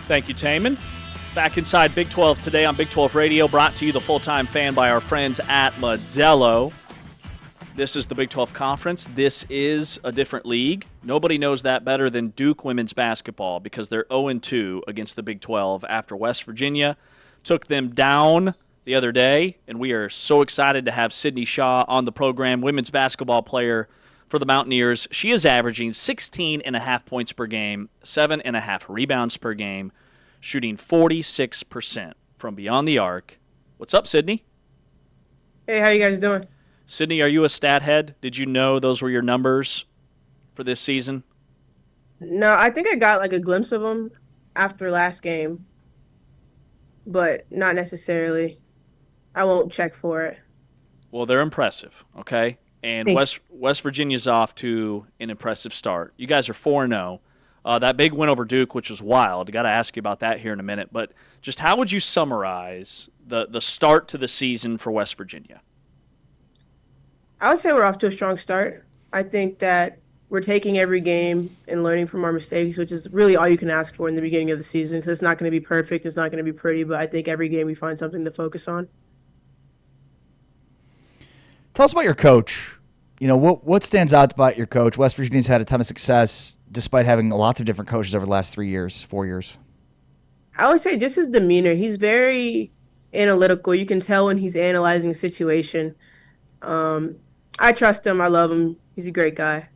Thank you, Taman. Back inside Big 12 today on Big 12 Radio, brought to you, the full-time fan, by our friends at Modelo. This is the Big 12 Conference. This is a different league. Nobody knows that better than Duke women's basketball because they're 0-2 against the Big 12 after West Virginia took them down the other day, and we are so excited to have Sydney Shaw on the program, women's basketball player for the Mountaineers. She is averaging 16.5 points per game, 7.5 rebounds per game, shooting 46% from beyond the arc. What's up, Sydney? Hey, how you guys doing? Sydney, are you a stat head? Did you know those were your numbers for this season? No, I think I got like a glimpse of them after last game, but not necessarily. I won't check for it. Well, they're impressive, okay? And West Virginia's off to an impressive start. You guys are 4-0. That big win over Duke, which was wild. I got to ask you about that here in a minute. But just how would you summarize the start to the season for West Virginia? I would say we're off to a strong start. I think that we're taking every game and learning from our mistakes, which is really all you can ask for in the beginning of the season, because it's not going to be perfect. It's not going to be pretty, but I think every game we find something to focus on. Tell us about your coach. You know, what stands out about your coach? West Virginia's had a ton of success despite having lots of different coaches over the last 4 years. I would say just his demeanor. He's very analytical. You can tell when he's analyzing a situation. I trust him. I love him. He's a great guy.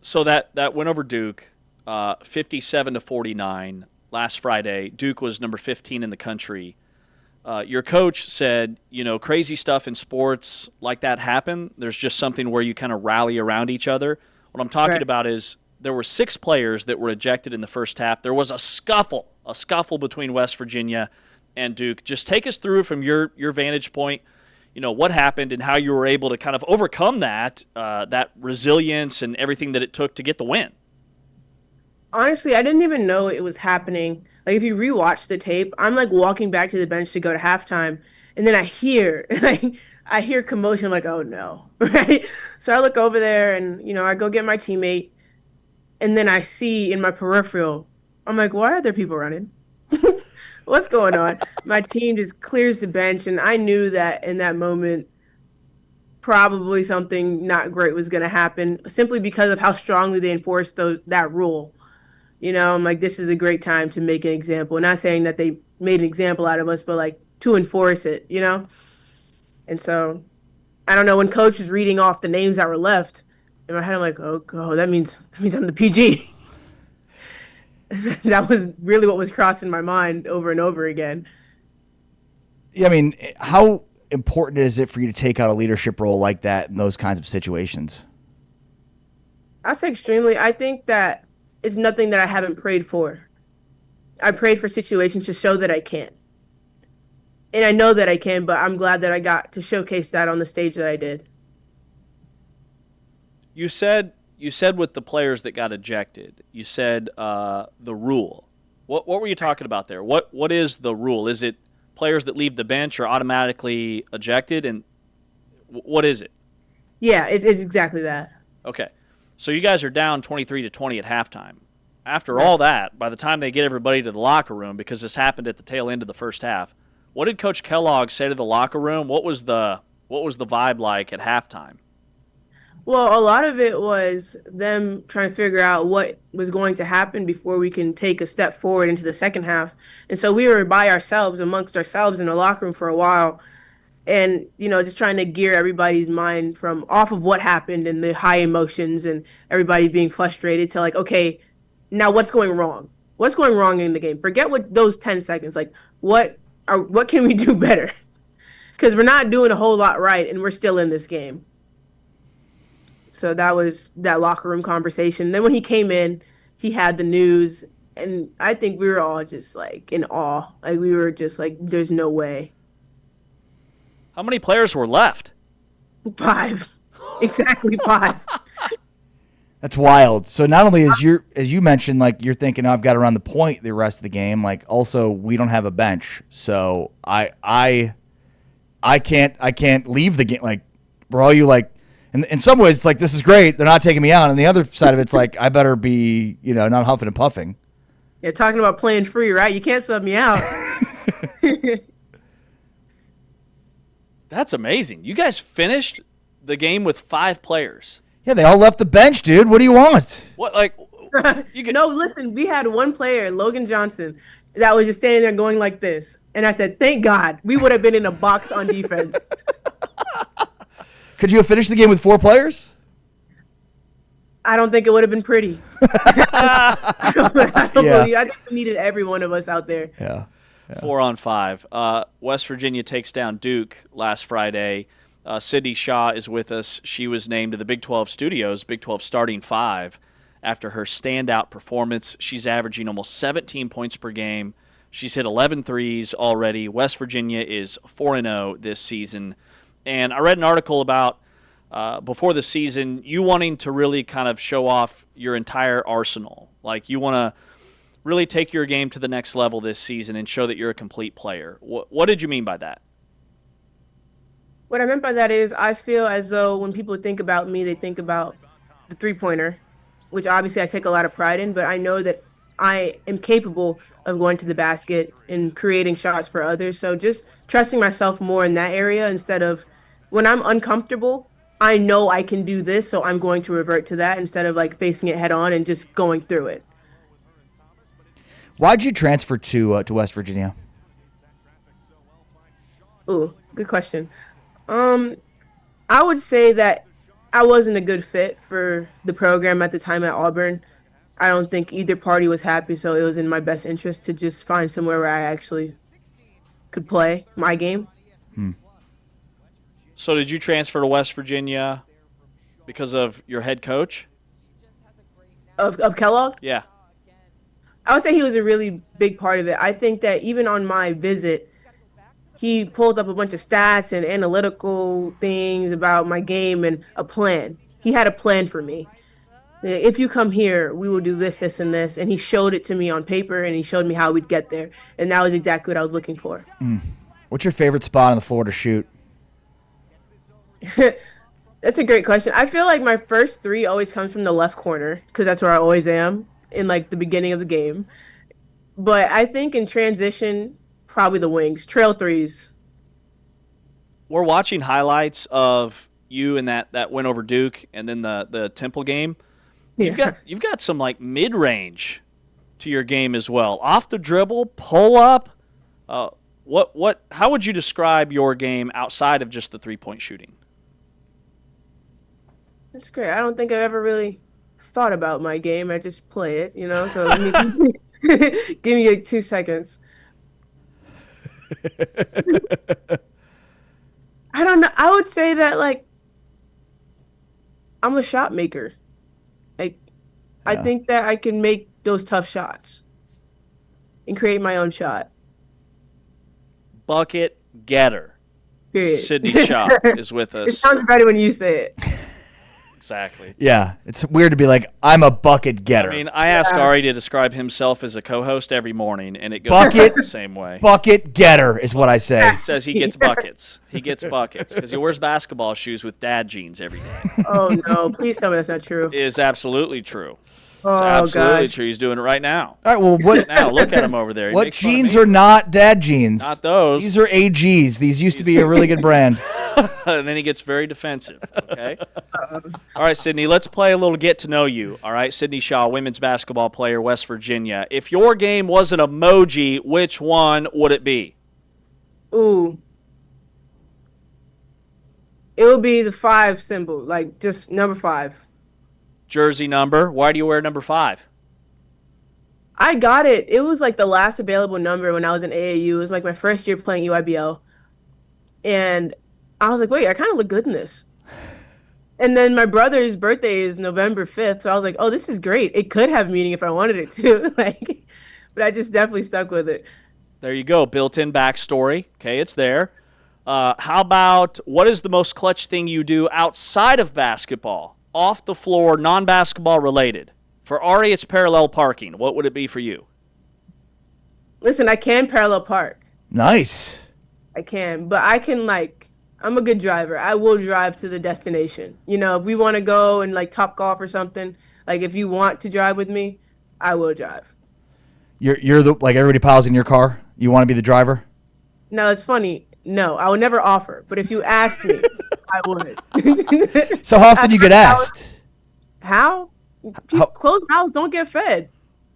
So that win over Duke, 57-49 last Friday. Duke was number 15 in the country. Your coach said, crazy stuff in sports like that happen. There's just something where you kind of rally around each other. What I'm talking about is there were 6 players that were ejected in the first half. There was a scuffle between West Virginia and Duke. Just take us through from your vantage point, what happened and how you were able to kind of overcome that resilience and everything that it took to get the win. Honestly, I didn't even know it was happening. Like, if you rewatch the tape, I'm like walking back to the bench to go to halftime, and then I hear commotion. I'm like, oh no, right? So I look over there, and I go get my teammate, and then I see in my peripheral, I'm like, why are there people running? What's going on? My team just clears the bench, and I knew that in that moment, probably something not great was going to happen, simply because of how strongly they enforced that rule. I'm like, this is a great time to make an example. Not saying that they made an example out of us, but like to enforce it, And so, I don't know, when coach is reading off the names that were left, in my head I'm like, oh, that means I'm the PG. That was really what was crossing my mind over and over again. Yeah, I mean, how important is it for you to take out a leadership role like that in those kinds of situations? I'd say extremely. I think that it's nothing that I haven't prayed for. I prayed for situations to show that I can. And I know that I can, but I'm glad that I got to showcase that on the stage that I did. You said with the players that got ejected, you said the rule. What were you talking about there? What is the rule? Is it players that leave the bench are automatically ejected? And what is it? Yeah, it's exactly that. Okay. So you guys are down 23-20 at halftime. After all that, by the time they get everybody to the locker room, because this happened at the tail end of the first half, what did Coach Kellogg say to the locker room? What was the vibe like at halftime? Well, a lot of it was them trying to figure out what was going to happen before we can take a step forward into the second half. And so we were by ourselves, amongst ourselves in the locker room for a while. And, just trying to gear everybody's mind from off of what happened and the high emotions and everybody being frustrated to like, okay, now what's going wrong? What's going wrong in the game? Forget what those 10 seconds. Like, what can we do better? Because we're not doing a whole lot right, and we're still in this game. So that was that locker room conversation. Then when he came in, he had the news, and I think we were all just like in awe. Like, we were just like, there's no way. How many players were left? 5. Exactly 5. That's wild. So not only as you mentioned, like, you're thinking, oh, I've got to run the point the rest of the game, like, also we don't have a bench. So I can't leave the game. Like, we're all you like, in some ways it's like, this is great, they're not taking me out. And the other side of it's like, I better be, not huffing and puffing. Yeah, talking about playing free, right? You can't sub me out. That's amazing. You guys finished the game with 5 players. Yeah, they all left the bench, dude. What do you want? What, like, No, listen, we had one player, Logan Johnson, that was just standing there going like this. And I said, thank God, we would have been in a box on defense. Could you have finished the game with 4 players? I don't think it would have been pretty. I don't Yeah. believe. I think we needed every one of us out there. Yeah. 4 on 5. West Virginia takes down Duke last Friday. Sydney Shaw is with us. She was named to the Big 12 Studios, Big 12 starting 5, after her standout performance. She's averaging almost 17 points per game. She's hit 11 threes already. West Virginia is 4-0 this season. And I read an article about before the season, you wanting to really kind of show off your entire arsenal. Like you want to really take your game to the next level this season and show that you're a complete player. What did you mean by that? What I meant by that is I feel as though when people think about me, they think about the three-pointer, which obviously I take a lot of pride in, but I know that I am capable of going to the basket and creating shots for others. So just trusting myself more in that area instead of when I'm uncomfortable, I know I can do this, so I'm going to revert to that instead of like facing it head on and just going through it. Why'd you transfer to West Virginia? Ooh, good question. I would say that I wasn't a good fit for the program at the time at Auburn. I don't think either party was happy, so it was in my best interest to just find somewhere where I actually could play my game. So did you transfer to West Virginia because of your head coach? Of Kellogg? Yeah. I would say he was a really big part of it. I think that even on my visit, he pulled up a bunch of stats and analytical things about my game and a plan. He had a plan for me. If you come here, we will do this, this, and this. And he showed it to me on paper, and he showed me how we'd get there. And that was exactly what I was looking for. What's your favorite spot on the floor to shoot? That's a great question. I feel like my first three always comes from the left corner because that's where I always am in like the beginning of the game. But I think in transition, probably the wings, trail threes. We're watching highlights of you in that win over Duke and then the Temple game. You've got some like mid-range to your game as well. Off the dribble, pull up. How would you describe your game outside of just the three-point shooting? That's great. I don't think I've ever really thought about my game. I just play it, you know. So give me like 2 seconds. I don't know. I would say that like I'm a shot maker. Like I think that I can make those tough shots and create my own shot. Bucket getter. Period. Sydney Shaw is with us. It sounds better when you say it. Exactly. Yeah, it's weird to be like, I'm a bucket getter. I mean, I ask Ari to describe himself as a co-host every morning, and it goes Bucket- the same way. Bucket getter is what I say. He says he gets buckets. He gets buckets because he wears basketball shoes with dad jeans every day. Oh no! Please tell me that's not true. It is absolutely true. Oh It's absolutely gosh. true. He's doing it right now. All right, well, what Now, look at him over there. He what makes fun of jeans me. are not dad jeans? Not those. These are AGs. These used to be a really good brand. And then he gets very defensive. Okay. All right, Sydney, let's play a little get to know you. All right, Sydney Shaw, women's basketball player, West Virginia. If your game was an emoji, which one would it be? Ooh. It would be the 5 symbol, like just number 5. Jersey number. Why do you wear number 5? I got it. It was like the last available number when I was in AAU. It was like my first year playing UIBL. And I was like, wait, I kind of look good in this. And then my brother's birthday is November 5th. So I was like, oh, this is great. It could have meaning if I wanted it to. But I just definitely stuck with it. There you go. Built-in backstory. Okay, it's there. How about what is the most clutch thing you do outside of basketball? Off the floor, non-basketball related. For Ari, it's parallel parking. What would it be for you? Listen, I can parallel park. Nice. I can. But I can, I'm a good driver. I will drive to the destination. You know, if we want to go and, Top Golf or something, if you want to drive with me, I will drive. You're the like everybody piles in your car. You want to be the driver? No, it's funny. No, I would never offer. But if you asked me, I would. So how often do you get asked? How? Closed mouths don't get fed.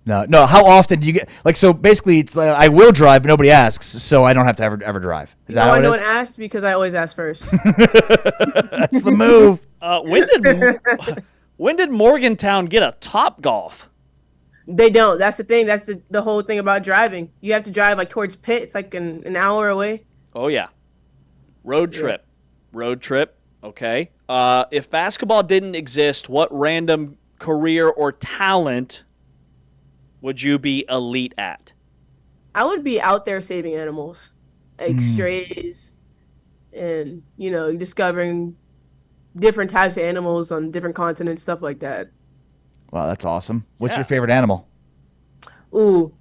No. How often do you get like? So basically, it's like I will drive, but nobody asks, so I don't have to ever drive. Is that how it no is? one asked because I always ask first. That's the move. When did Morgantown get a Top Golf? They don't. That's the thing. That's the whole thing about driving. You have to drive like towards Pitt. It's like an hour away. Oh yeah, road trip. Okay. If basketball didn't exist, what random career or talent would you be elite at? I would be out there saving animals, like strays, and discovering different types of animals on different continents, stuff like that. Wow, that's awesome. What's Yeah. your favorite animal? Ooh,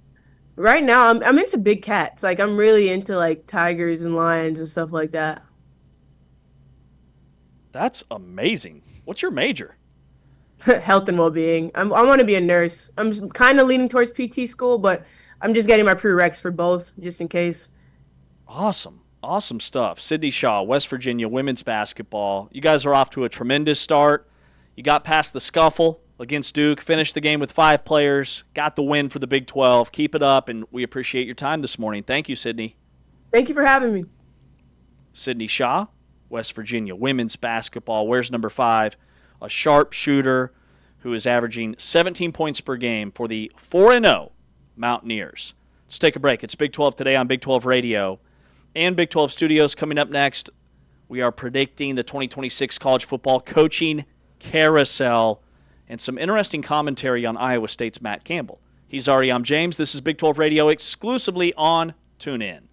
right now I'm into big cats. Like I'm really into like tigers and lions and stuff like that. That's amazing. What's your major? Health and well-being. I want to be a nurse. I'm kind of leaning towards PT school, but I'm just getting my prereqs for both just in case. Awesome stuff. Sydney Shaw, West Virginia women's basketball. You guys are off to a tremendous start. You got past the scuffle against Duke, finished the game with 5 players, got the win for the Big 12. Keep it up, and we appreciate your time this morning. Thank you, Sydney. Thank you for having me. Sydney Shaw, West Virginia women's basketball, wears number 5, a sharp shooter who is averaging 17 points per game for the 4-0 Mountaineers. Let's take a break. It's Big 12 Today on Big 12 Radio and Big 12 Studios. Coming up next, we are predicting the 2026 college football coaching carousel and some interesting commentary on Iowa State's Matt Campbell. He's Ari, I'm James. This is Big 12 Radio exclusively on TuneIn.